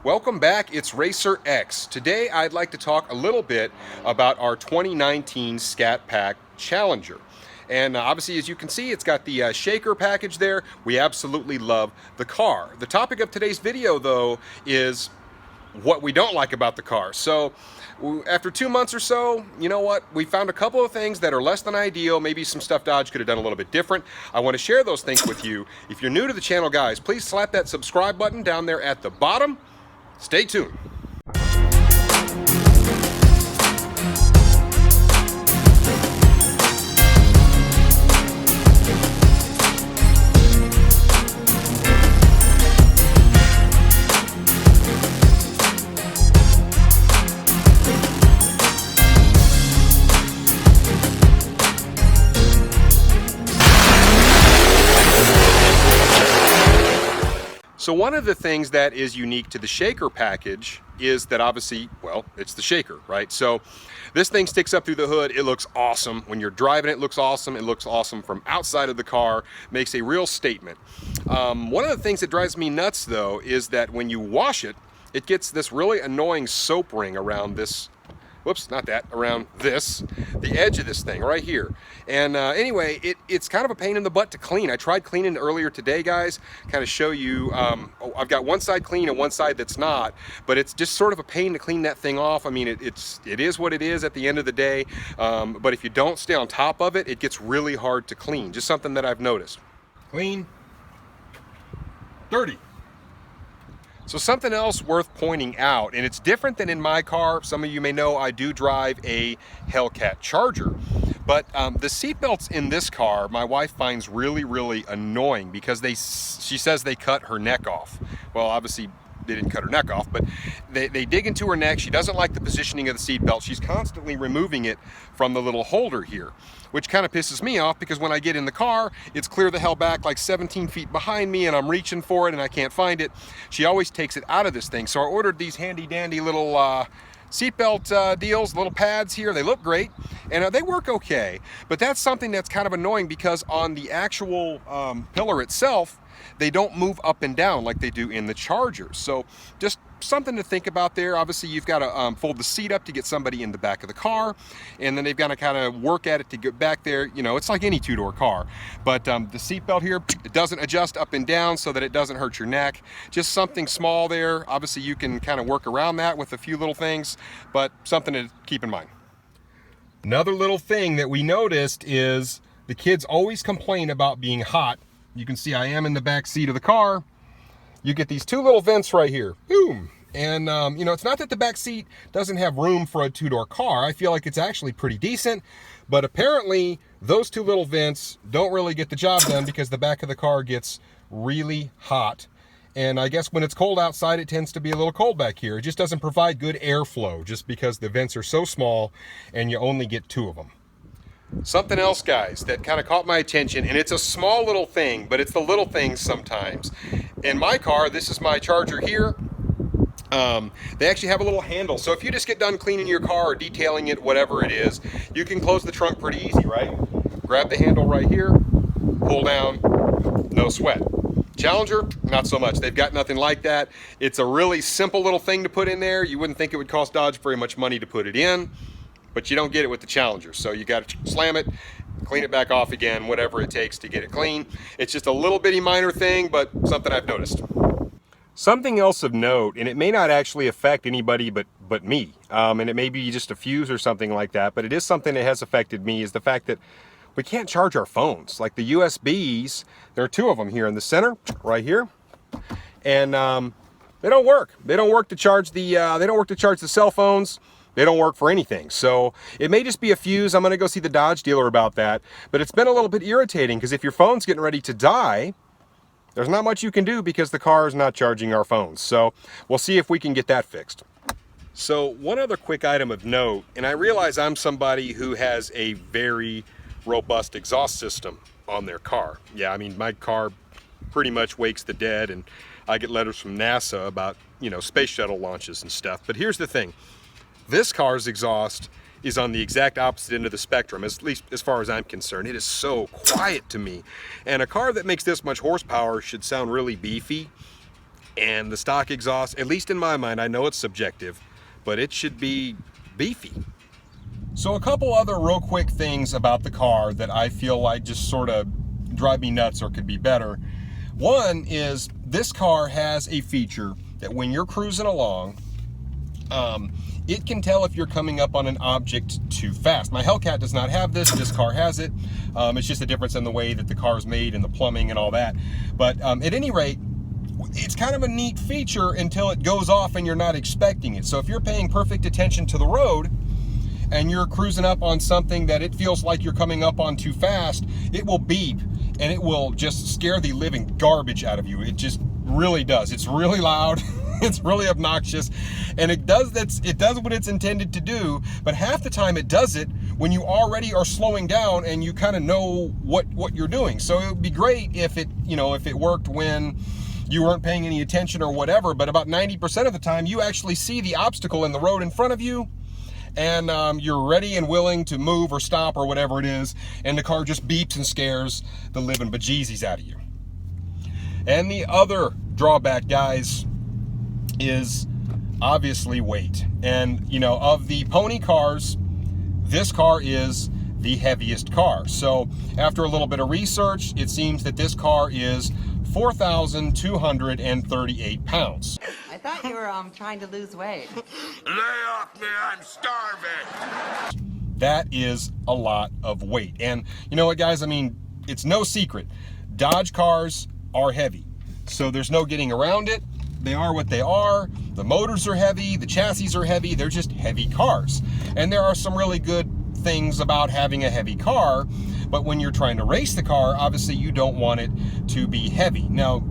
Welcome back, it's RacerX. Today I'd like to talk a little bit about our 2019 Scat Pack Challenger. And obviously, as you can see, it's got the shaker package there. We absolutely love the car. The topic of today's video, though, is what we don't like about the car. So after 2 months or so, you know what? We found a couple of things that are less than ideal. Maybe some stuff Dodge could have done a little bit different. I want to share those things with you. If you're new to the channel, guys, please slap that subscribe button down there at the bottom. Stay tuned. So one of the things that is unique to the shaker package is that obviously, well, it's the shaker, right? So this thing sticks up through the hood. It looks awesome. When you're driving it, looks awesome. It looks awesome from outside of the car. Makes a real statement. One of the things that drives me nuts, though, is that when you wash it, it gets this really annoying soap ring around this, whoops, not that, around this, the edge of this thing right here. And anyway, it's kind of a pain in the butt to clean. I tried cleaning earlier today, guys, kind of show you, I've got one side clean and one side that's not, but it's just sort of a pain to clean that thing off. I mean, it is what it is at the end of the day, but if you don't stay on top of it, it gets really hard to clean. Just something that I've noticed. Clean, dirty. So something else worth pointing out, and it's different than in my car. Some of you may know I do drive a Hellcat Charger, but the seatbelts in this car, my wife finds really, really annoying because she says they cut her neck off. Well, obviously they didn't cut her neck off, but they dig into her neck. She doesn't like the positioning of the seatbelt. She's constantly removing it from the little holder here, which kind of pisses me off because when I get in the car, it's clear the hell back like 17 feet behind me and I'm reaching for it and I can't find it. She always takes it out of this thing. So I ordered these handy dandy little seatbelt deals, little pads here. They look great and they work okay, but that's something that's kind of annoying because on the actual pillar itself, they don't move up and down like they do in the Charger. So just something to think about there. Obviously, you've got to fold the seat up to get somebody in the back of the car, and then they've got to kind of work at it to get back there. You know, it's like any two-door car, but the seat belt here, it doesn't adjust up and down so that it doesn't hurt your neck. Just something small there. Obviously, you can kind of work around that with a few little things, but something to keep in mind. Another little thing that we noticed is the kids always complain about being hot. You can see I am in the back seat of the car. You get these two little vents right here. Boom. And, you know, it's not that the back seat doesn't have room for a two-door car. I feel like it's actually pretty decent. But apparently, those two little vents don't really get the job done because the back of the car gets really hot. And I guess when it's cold outside, it tends to be a little cold back here. It just doesn't provide good airflow just because the vents are so small and you only get two of them. Something else, guys, that kind of caught my attention, and it's a small little thing, but it's the little things sometimes. In my car, this is my Charger here. They actually have a little handle. So if you just get done cleaning your car or detailing it, whatever it is, you can close the trunk pretty easy, right? Grab the handle right here, pull down, no sweat. Challenger, not so much. They've got nothing like that. It's a really simple little thing to put in there. You wouldn't think it would cost Dodge very much money to put it in, but you don't get it with the Challenger. So you got to slam it, clean it back off again, whatever it takes to get it clean. It's just a little bitty minor thing, but something I've noticed. Something else of note, and it may not actually affect anybody but me, and it may be just a fuse or something like that, but it is something that has affected me, is the fact that we can't charge our phones. Like the USBs, there are two of them here in the center, right here, and they don't work. They don't work to charge the cell phones. They don't work for anything. So it may just be a fuse. I'm gonna go see the Dodge dealer about that, but it's been a little bit irritating because if your phone's getting ready to die, there's not much you can do because the car is not charging our phones. So we'll see if we can get that fixed. So one other quick item of note, and I realize I'm somebody who has a very robust exhaust system on their car. Yeah, I mean, my car pretty much wakes the dead, and I get letters from NASA about, you know, space shuttle launches and stuff. But here's the thing. This car's exhaust is on the exact opposite end of the spectrum, at least as far as I'm concerned. It is so quiet to me. And a car that makes this much horsepower should sound really beefy. And the stock exhaust, at least in my mind, I know it's subjective, but it should be beefy. So a couple other real quick things about the car that I feel like just sort of drive me nuts or could be better. One is this car has a feature that when you're cruising along, it can tell if you're coming up on an object too fast. My Hellcat does not have this. This car has it. It's just a difference in the way that the car is made and the plumbing and all that. But at any rate, it's kind of a neat feature until it goes off and you're not expecting it. So if you're paying perfect attention to the road and you're cruising up on something that it feels like you're coming up on too fast, it will beep and it will just scare the living garbage out of you. It just really does. It's really loud. It's really obnoxious, and it does what it's intended to do, but half the time it does it when you already are slowing down and you kind of know what you're doing. So it would be great if it, if it worked when you weren't paying any attention or whatever, but about 90% of the time you actually see the obstacle in the road in front of you, and you're ready and willing to move or stop or whatever it is, and the car just beeps and scares the living bejesus out of you. And the other drawback, guys, is obviously weight. And of the pony cars, this car is the heaviest car. So after a little bit of research, it seems that this car is 4,238 pounds. I thought you were trying to lose weight. Lay off me, I'm starving. That is a lot of weight. And you know what, guys? I mean, it's no secret. Dodge cars are heavy. So there's no getting around it. They are what they are. The motors are heavy, the chassis are heavy, they're just heavy cars. And there are some really good things about having a heavy car, but when you're trying to race the car, obviously you don't want it to be heavy. Now,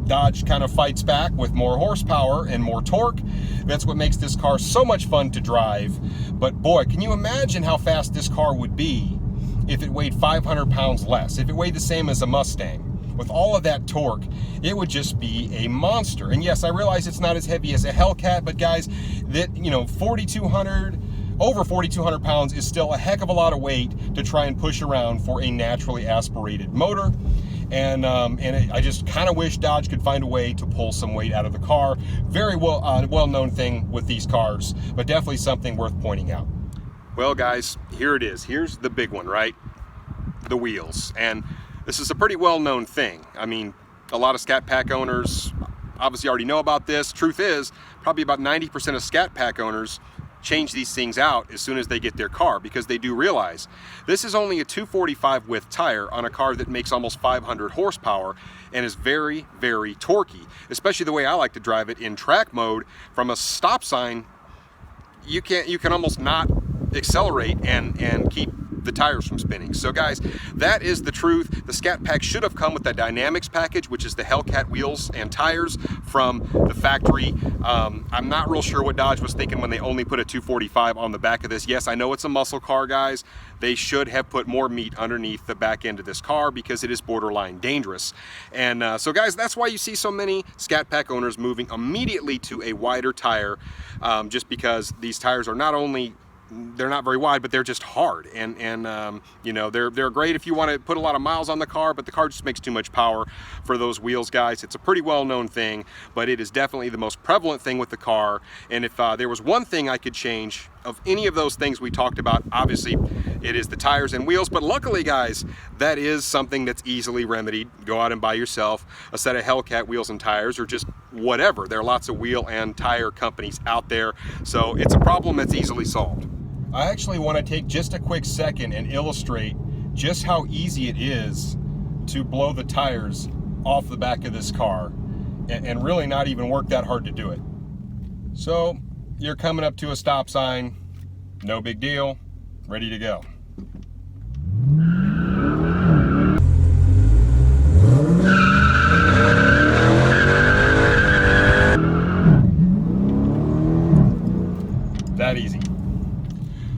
Dodge kind of fights back with more horsepower and more torque. That's what makes this car so much fun to drive. But boy, can you imagine how fast this car would be if it weighed 500 pounds less, if it weighed the same as a Mustang? With all of that torque, it would just be a monster. And yes, I realize it's not as heavy as a Hellcat, but guys, that over 4,200 pounds is still a heck of a lot of weight to try and push around for a naturally aspirated motor. And I just kind of wish Dodge could find a way to pull some weight out of the car. Very well-known thing with these cars, but definitely something worth pointing out. Well, guys, here it is. Here's the big one, right? The wheels. And this is a pretty well-known thing. I mean, a lot of Scat Pack owners obviously already know about this. Truth is, probably about 90% of Scat Pack owners change these things out as soon as they get their car, because they do realize this is only a 245 width tire on a car that makes almost 500 horsepower and is very, very torquey, especially the way I like to drive it in track mode. From a stop sign, you can almost not accelerate and keep the tires from spinning. So guys, that is the truth. The Scat Pack should have come with that Dynamics package, which is the Hellcat wheels and tires from the factory. I'm not real sure what Dodge was thinking when they only put a 245 on the back of this. Yes, I know it's a muscle car, guys. They should have put more meat underneath the back end of this car because it is borderline dangerous. And so guys, that's why you see so many Scat Pack owners moving immediately to a wider tire, just because these tires are not only, they're not very wide, but they're just hard, and they're great if you want to put a lot of miles on the car, but the car just makes too much power for those wheels, guys. It's a pretty well-known thing, but it is definitely the most prevalent thing with the car. And if there was one thing I could change of any of those things we talked about, obviously it is the tires and wheels. But luckily, guys, that is something that's easily remedied. Go out and buy yourself a set of Hellcat wheels and tires, or just whatever. There are lots of wheel and tire companies out there, so it's a problem that's easily solved. I actually want to take just a quick second and illustrate just how easy it is to blow the tires off the back of this car, and really not even work that hard to do it. So you're coming up to a stop sign, no big deal, ready to go. That easy.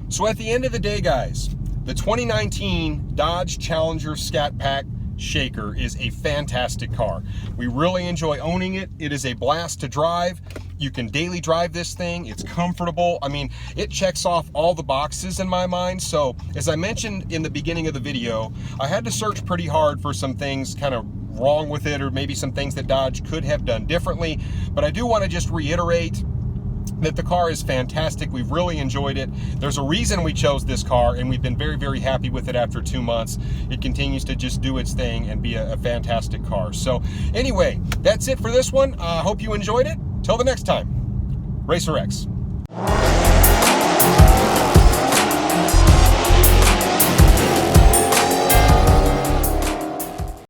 So at the end of the day, guys, the 2019 Dodge Challenger Scatpack Shaker is a fantastic car. We really enjoy owning it. It is a blast to drive. You can daily drive this thing. It's comfortable. I mean, it checks off all the boxes in my mind. So as I mentioned in the beginning of the video, I had to search pretty hard for some things kind of wrong with it, or maybe some things that Dodge could have done differently. But I do want to just reiterate that the car is fantastic. We've really enjoyed it. There's a reason we chose this car, and we've been very, very happy with it after 2 months. It continues to just do its thing and be a fantastic car. So anyway, that's it for this one. I hope you enjoyed it. Till the next time, RacerX.